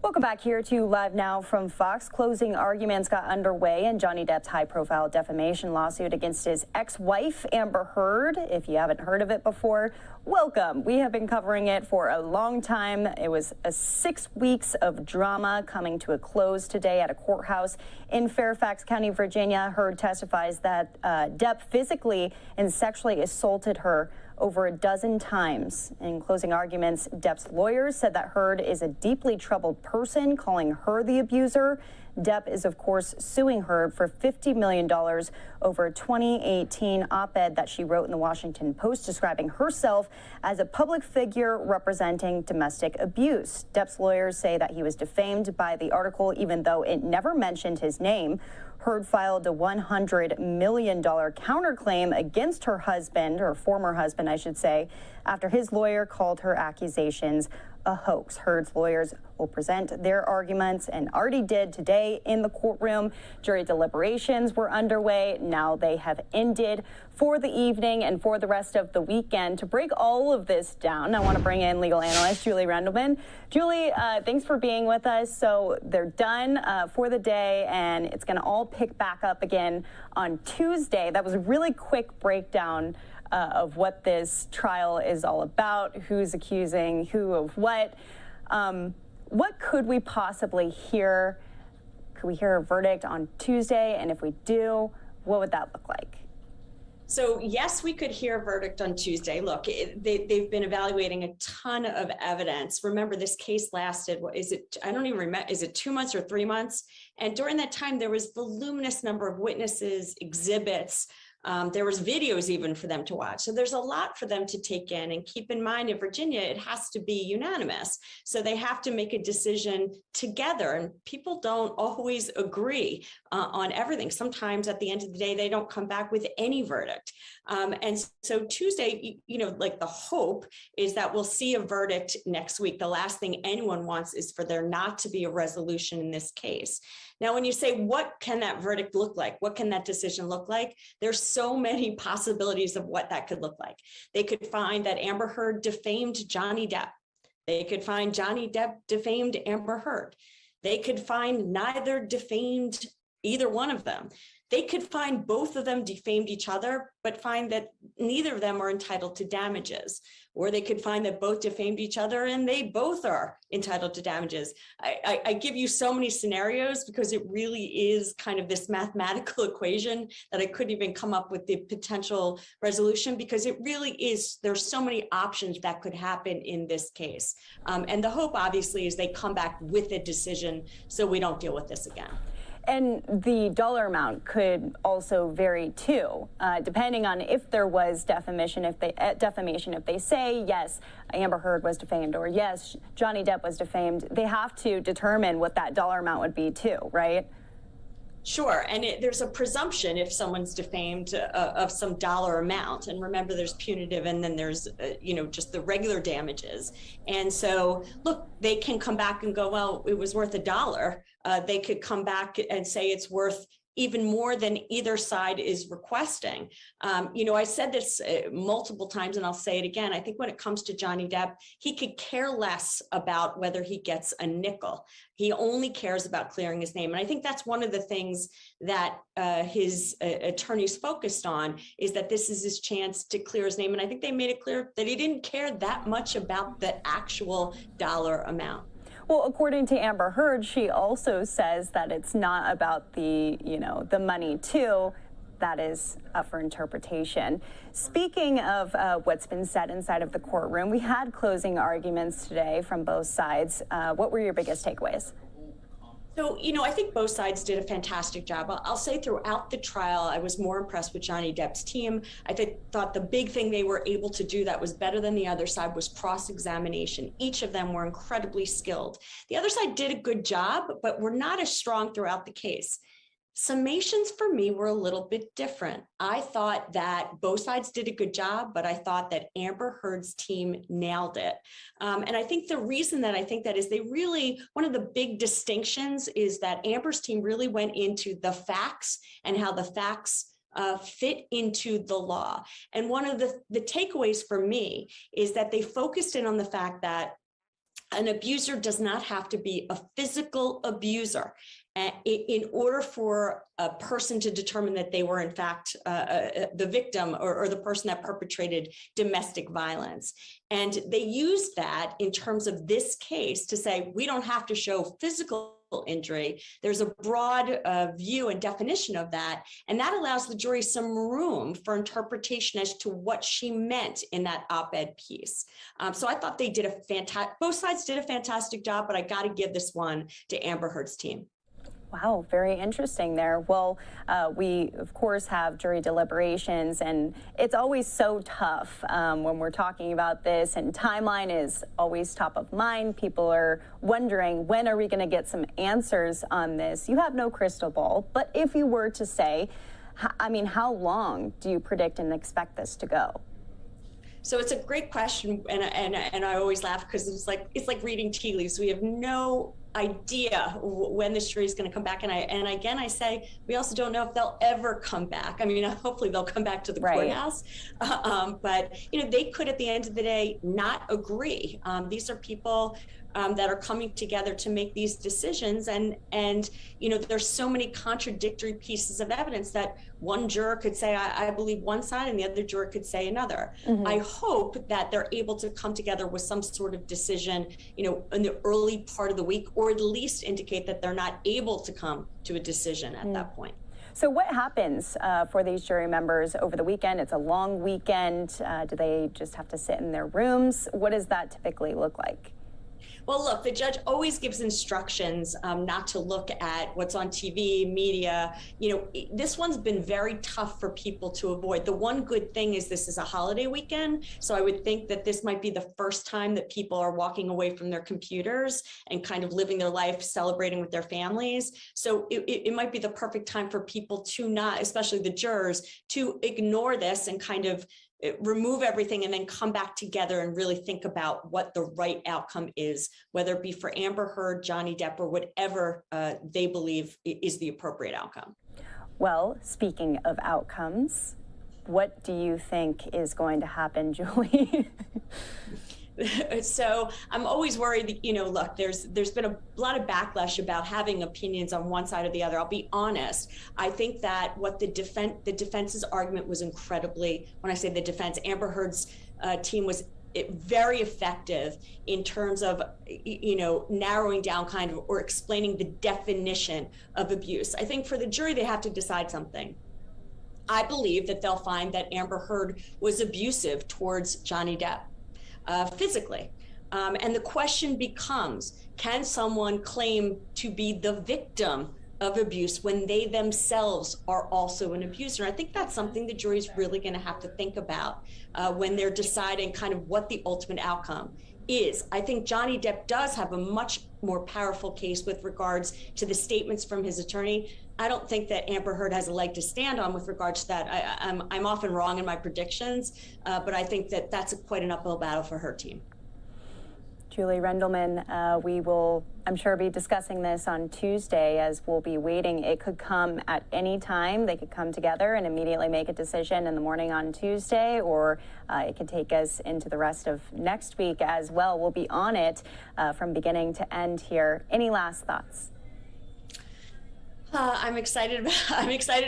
Welcome back here to Live Now from Fox. Closing arguments got underway in Johnny Depp's high-profile defamation lawsuit against his ex-wife, Amber Heard. If you haven't heard of it before, welcome. We have been covering it for a long time. It was 6 weeks of drama coming to a close today at a courthouse in Fairfax County, Virginia. Heard testifies that Depp physically and sexually assaulted her over a dozen times. In closing arguments, Depp's lawyers said that Heard is a deeply troubled person, calling her the abuser. Depp is, of course, suing Heard for $50 million over a 2018 op-ed that she wrote in the Washington Post describing herself as a public figure representing domestic abuse. Depp's lawyers say that he was defamed by the article, even though it never mentioned his name. Heard filed a $100 million counterclaim against her husband, or former husband, I should say, after his lawyer called her accusations a hoax. Heard's lawyers will present their arguments and already did today in the courtroom. Jury deliberations were underway. Now they have ended for the evening and for the rest of the weekend. To break all of this down, I want to bring in legal analyst Julie Rendelman. Julie, thanks for being with us. So they're done for the day, and it's going to all pick back up again on Tuesday. That was a really quick breakdown of what this trial is all about, who's accusing who of what. What could we possibly hear? Could we hear a verdict on Tuesday? And if we do, what would that look like? So yes, we could hear a verdict on Tuesday. Look, they've been evaluating a ton of evidence. Remember, this case lasted, what is it? I don't even remember, is it 2 months or 3 months? And during that time, there was voluminous number of witnesses, exhibits. There was videos even for them to watch. So there's a lot for them to take in. And keep in mind, in Virginia, it has to be unanimous. So they have to make a decision together. And people don't always agree on everything. Sometimes at the end of the day, they don't come back with any verdict. And so Tuesday, like the hope is that we'll see a verdict next week. The last thing anyone wants is for there not to be a resolution in this case. Now, when you say, what can that verdict look like? What can that decision look like? There's so many possibilities of what that could look like. They could find that Amber Heard defamed Johnny Depp. They could find Johnny Depp defamed Amber Heard. They could find neither defamed either one of them. They could find both of them defamed each other, but find that neither of them are entitled to damages. Or they could find that both defamed each other and they both are entitled to damages. I give you so many scenarios because it really is kind of this mathematical equation that I couldn't even come up with the potential resolution, because it really is, there's so many options that could happen in this case. And the hope obviously is they come back with a decision so we don't deal with this again. And the dollar amount could also vary too, depending on if there was defamation. If they say yes, Amber Heard was defamed, or yes, Johnny Depp was defamed, they have to determine what that dollar amount would be too, right? Sure, and there's a presumption if someone's defamed of some dollar amount. And remember, there's punitive, and then there's just the regular damages. And so, look, they can come back and go, well, it was worth $1. They could come back and say it's worth even more than either side is requesting. I said this multiple times, and I'll say it again. I think when it comes to Johnny Depp, he could care less about whether he gets a nickel. He only cares about clearing his name. And I think that's one of the things that his attorneys focused on, is that this is his chance to clear his name. And I think they made it clear that he didn't care that much about the actual dollar amount. Well, according to Amber Heard, she also says that it's not about the money too. That is up for interpretation. Speaking of what's been said inside of the courtroom, we had closing arguments today from both sides. What were your biggest takeaways? So, I think both sides did a fantastic job. I'll say throughout the trial, I was more impressed with Johnny Depp's team. I thought the big thing they were able to do that was better than the other side was cross-examination. Each of them were incredibly skilled. The other side did a good job, but were not as strong throughout the case. Summations for me were a little bit different. I thought that both sides did a good job, but I thought that Amber Heard's team nailed it. And I think the reason that I think that is one of the big distinctions is that Amber's team really went into the facts and how the facts fit into the law. And one of the takeaways for me is that they focused in on the fact that an abuser does not have to be a physical abuser in order for a person to determine that they were in fact the victim or the person that perpetrated domestic violence. And they used that in terms of this case to say, we don't have to show physical injury. There's a broad view and definition of that. And that allows the jury some room for interpretation as to what she meant in that op-ed piece. So I thought they did both sides did a fantastic job, but I got to give this one to Amber Heard's team. Wow, very interesting there. Well, we, of course, have jury deliberations, and it's always so tough when we're talking about this, and timeline is always top of mind. People are wondering, when are we going to get some answers on this? You have no crystal ball, but if you were to say, I mean, how long do you predict and expect this to go? So it's a great question, and I always laugh because it's like reading tea leaves. We have no idea when this jury is going to come back, and again I say we also don't know if they'll ever come back. I mean, hopefully they'll come back to the courthouse, but they could at the end of the day not agree. These are people that are coming together to make these decisions, and there's so many contradictory pieces of evidence that one juror could say I believe one side and the other juror could say another. Mm-hmm. I hope that they're able to come together with some sort of decision in the early part of the week, or at least indicate that they're not able to come to a decision at that point. So what happens for these jury members over the weekend? It's a long weekend. Do they just have to sit in their rooms? What does that typically look like? Well, look, the judge always gives instructions not to look at what's on TV, media. This one's been very tough for people to avoid. The one good thing is this is a holiday weekend, so I would think that this might be the first time that people are walking away from their computers and kind of living their life, celebrating with their families. So it might be the perfect time for people to not, especially the jurors, to ignore this and kind of remove everything and then come back together and really think about what the right outcome is, whether it be for Amber Heard, Johnny Depp, or whatever they believe is the appropriate outcome. Well, speaking of outcomes, what do you think is going to happen, Julie? So I'm always worried that, look, there's been a lot of backlash about having opinions on one side or the other. I'll be honest. I think that what the defense's argument was incredibly, when I say the defense, Amber Heard's team was very effective in terms of, narrowing down kind of, or explaining the definition of abuse. I think for the jury, they have to decide something. I believe that they'll find that Amber Heard was abusive towards Johnny Depp. Physically. And the question becomes, can someone claim to be the victim of abuse when they themselves are also an abuser? I think that's something the jury's really going to have to think about when they're deciding kind of what the ultimate outcome is. I think Johnny Depp does have a much more powerful case with regards to the statements from his attorney. I don't think that Amber Heard has a leg to stand on with regards to that. I'm often wrong in my predictions, but I think that that's quite an uphill battle for her team. Julie Rendelman, we will, I'm sure, be discussing this on Tuesday, as we'll be waiting. It could come at any time. They could come together and immediately make a decision in the morning on Tuesday, or it could take us into the rest of next week as well. We'll be on it from beginning to end here. Any last thoughts? I'm excited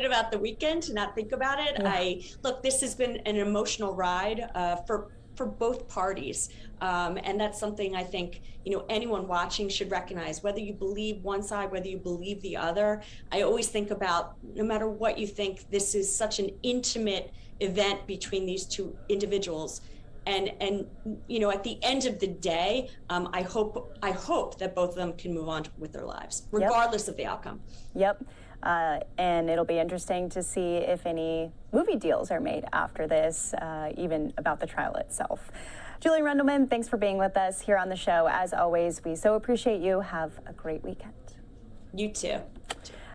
about the weekend to not think about it. Yeah. Look, this has been an emotional ride for both parties. And that's something I think, anyone watching should recognize, whether you believe one side, whether you believe the other. I always think about, no matter what you think, this is such an intimate event between these two individuals. And at the end of the day, I hope that both of them can move on with their lives, regardless of the outcome. Yep. And it'll be interesting to see if any movie deals are made after this, even about the trial itself. Julie Rendelman, thanks for being with us here on the show. As always, we so appreciate you. Have a great weekend. You too.